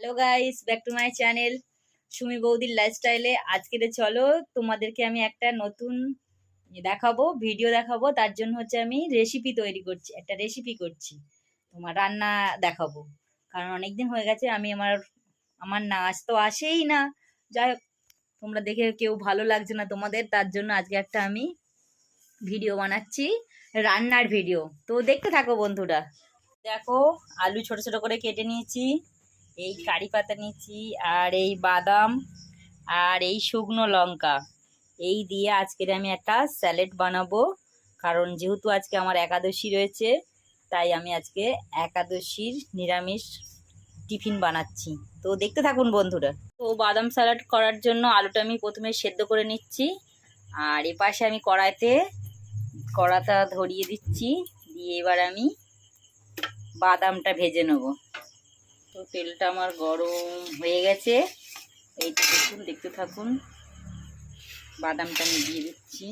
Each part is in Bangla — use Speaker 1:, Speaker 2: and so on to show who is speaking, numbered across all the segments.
Speaker 1: Hello guys, back to my channel Sumi বৌদির লাইফস্টাইলে। আজকে চলো তোমাদেরকে আমি একটা নতুন দেখাবো, ভিডিও দেখাবো। তার জন্য হচ্ছে আমি রেসিপি তৈরি করছি, একটা রেসিপি করছি, তোমার রান্না দেখাবো। কারণ অনেকদিন হয়ে গেছে আমি আমার আমার নাচ তো আসেই না। যাই হোক, তোমরা দেখে কেউ ভালো লাগছে না তোমাদের, তার জন্য আজকে একটা আমি ভিডিও বানাচ্ছি, রান্নার ভিডিও। তো দেখতে থাকো বন্ধুরা। দেখো, আলু ছোট ছোট করে কেটে নিয়েছি, এই কারি পাতা নিয়েছি, আর এই বাদাম, আর এই শুকনো লঙ্কা, এই দিয়ে আজকে আমি একটা স্যালাড বানাবো। কারণ যেহেতু আজকে আমার একাদশী রয়েছে, তাই আমি আজকে একাদশীর নিরামিষ টিফিন বানাচ্ছি। তো দেখতে থাকুন বন্ধুরা। তো বাদাম স্যালাড করার জন্য আলুটা আমি প্রথমে সেদ্ধ করে নিচ্ছি, আর এপাশে আমি কড়াটা ধরিয়ে দিচ্ছি, দিয়ে এবার আমি বাদামটা ভেজে নেব। তো তেলটা আমার গরম হয়ে গেছে, এইটা দেখুন, দেখতে থাকুন। বাদামটা আমি দিয়ে দিচ্ছি।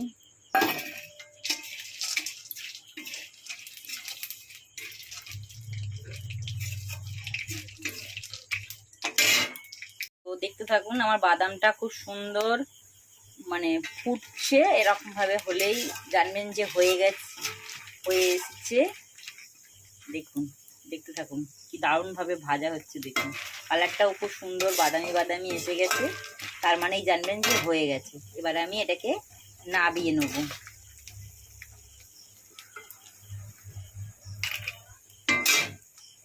Speaker 1: তো দেখতে থাকুন, আমার বাদামটা খুব সুন্দর মানে ফুটছে। এরকম ভাবে হলেই জানবেন যে হয়ে এসেছে। দেখুন, দেখতে থাকুন কি দারুণ ভাবে ভাজা হচ্ছে। দেখুন, কালারটাও খুব সুন্দর বাদামি বাদামি এসে গেছে, তার মানেই জানবেন যে হয়ে গেছে। এবার আমি এটাকে নাবিয়ে নেব।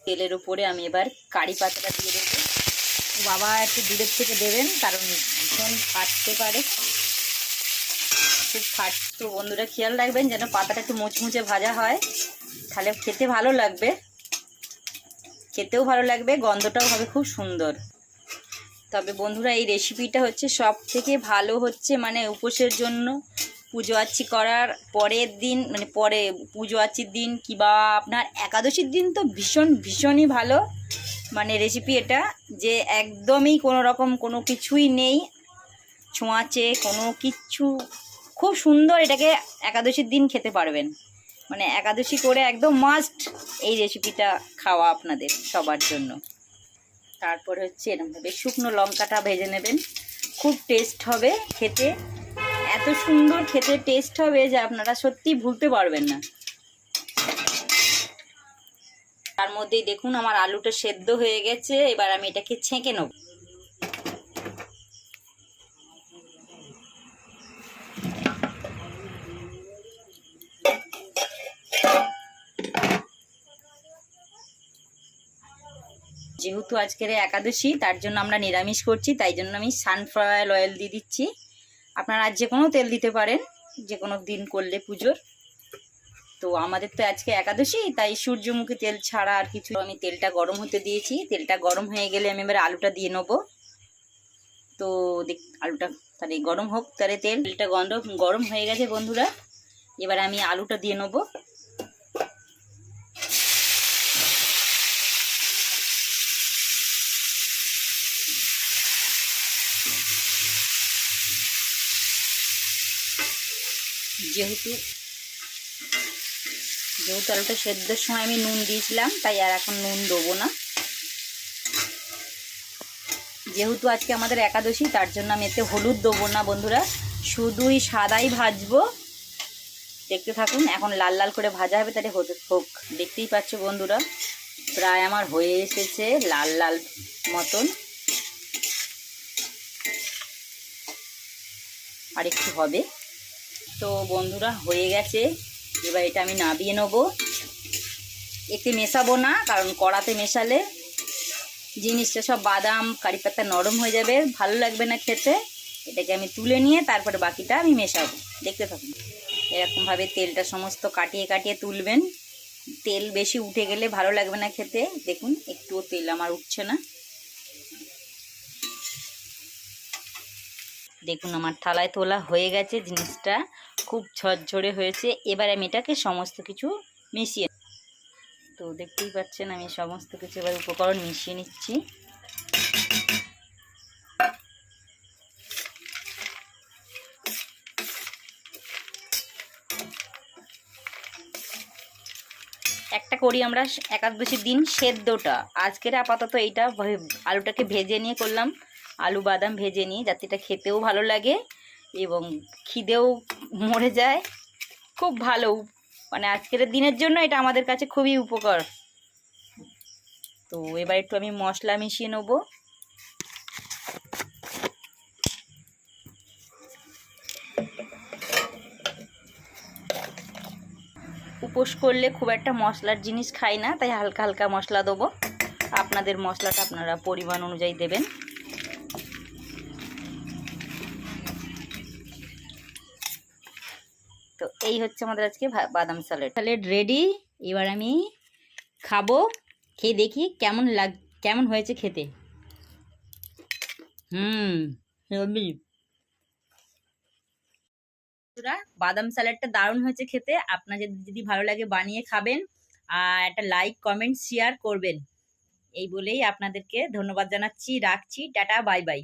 Speaker 1: তেলের উপরে আমি এবার কারি পাতাটা দিয়ে দেবো। বাবা, একটু দূরের থেকে দেবেন, কারণ ভীষণ ফাটতে পারে, খুব তো বন্ধুরা খেয়াল রাখবেন যেন পাতাটা একটু মুচমুচে ভাজা হয়, তাহলে খেতে ভালো লাগবে, খেতেও ভালো লাগবে, গন্ধটাও হবে খুব সুন্দর। তবে বন্ধুরা, এই রেসিপিটা হচ্ছে সব থেকে ভালো হচ্ছে মানে উপোসের জন্য, পুজো আচ্ছি করার পরের দিন, মানে পরে পুজো আচ্ছির দিন কিংবা আপনার একাদশীর দিন তো ভীষণই ভালো মানে রেসিপি এটা। যে একদমই কোনো রকম কোনো কিছুই নেই, ছোঁয়াচে কোনো কিচ্ছু, খুব সুন্দর। এটাকে একাদশীর দিন খেতে পারবেন, মানে একাদশী করে একদম মাস্ট এই রেসিপিটা খাওয়া আপনাদের সবার জন্য। তারপরে হচ্ছে এরকমভাবে শুকনো লঙ্কাটা ভেজে নেবেন, খুব টেস্ট হবে খেতে, এত সুন্দর খেতে টেস্ট হবে যে আপনারা সত্যি ভুলতে পারবেন না। তার মধ্যেই দেখুন আমার আলুটা সেদ্ধ হয়ে গেছে, এবার আমি এটাকে ছেঁকে নেব। যেহেতু আজকের একাদশী, তার জন্য আমরা নিরামিষ করছি, তাই জন্য আমি সানফ্লাওয়ার অয়েল দিয়ে দিচ্ছি। আপনারা আর যে কোনো তেল দিতে পারেন, যে কোনো দিন করলে পুজোর। তো আমাদের তো আজকে একাদশী, তাই সূর্যমুখী তেল ছাড়া আর কিছু। আমি তেলটা গরম হতে দিয়েছি, তেলটা গরম হয়ে গেলে আমি এবার আলুটা দিয়ে নেবো। তো আলুটা তাহলে গরম হোক, তাহলে তেলটা গরম হয়ে গেছে বন্ধুরা। এবার আমি আলুটা দিয়ে নেবো। যেহেতু আলুটা সেদ্ধের সময় আমি নুন দিয়েছিলাম, তাই আর এখন নুন দেবো না। যেহেতু আজকে আমাদের একাদশী, তার জন্য আমি এতে হলুদ দেবো না বন্ধুরা, শুধুই সাদাই ভাজবো। দেখতে থাকুন, এখন লাল লাল করে ভাজা হবে, তাহলে হোক। দেখতেই পাচ্ছ বন্ধুরা, প্রায় আমার হয়ে এসেছে লাল লাল মতন, আর একটু হবে। তো বন্ধুরা হয়ে গেছে, এবার এটা আমি নাবিয়ে নেবো। এতে মেশাবো না, কারণ কড়াতে মেশালে জিনিসটা সব বাদাম কারি পাতা নরম হয়ে যাবে, ভালো লাগবে না খেতে। এটাকে আমি তুলে নিয়ে তারপরে বাকিটা আমি মেশাবো। দেখতে থাকুন, এরকমভাবে তেলটা সমস্ত কাটিয়ে কাটিয়ে তুলবেন। তেল বেশি উঠে গেলে ভালো লাগবে না খেতে। দেখুন, একটুও তেল আমার উঠছে না। দেখুন, আমার থালায় তোলা হয়ে গেছে, জিনিসটা খুব ঝরঝরে হয়েছে। এবার আমি এটাকে সমস্ত কিছু মিশিয়ে, তো দেখতেই পাচ্ছেন আমি সমস্ত কিছু এবার উপকরণ মিশিয়ে নিচ্ছি। একটা করি আমরা একাদশীর দিন সেদ্ধটা। আজকের আপাতত এইটা আলুটাকে ভেজে নিয়ে করলাম, আলু বাদাম ভেজে নিয়ে, যাতে এটা খেতেও ভালো লাগে এবং খিদেও মরে যায়। খুব ভালো, মানে আজকের দিনের জন্য এটা আমাদের কাছে খুবই উপকার। তো এবার একটু আমি মশলা মিশিয়ে নেব। উপোস করলে খুব একটা মশলার জিনিস খাই না, তাই হালকা হালকা মশলা দেবো। আপনাদের মশলাটা আপনারা পরিমাণ অনুযায়ী দেবেন। তো এই হচ্ছে আমাদের আজকে বাদাম স্যালাড রেডি। এবার আমি খাবো, খেয়ে দেখি কেমন হয়েছে খেতে। বাদাম স্যালাডটা দারুণ হয়েছে খেতে। আপনাদের যদি ভালো লাগে বানিয়ে খাবেন, আর একটা লাইক কমেন্ট শেয়ার করবেন। এই বলেই আপনাদেরকে ধন্যবাদ জানাচ্ছি, রাখছি, টাটা, বাই বাই।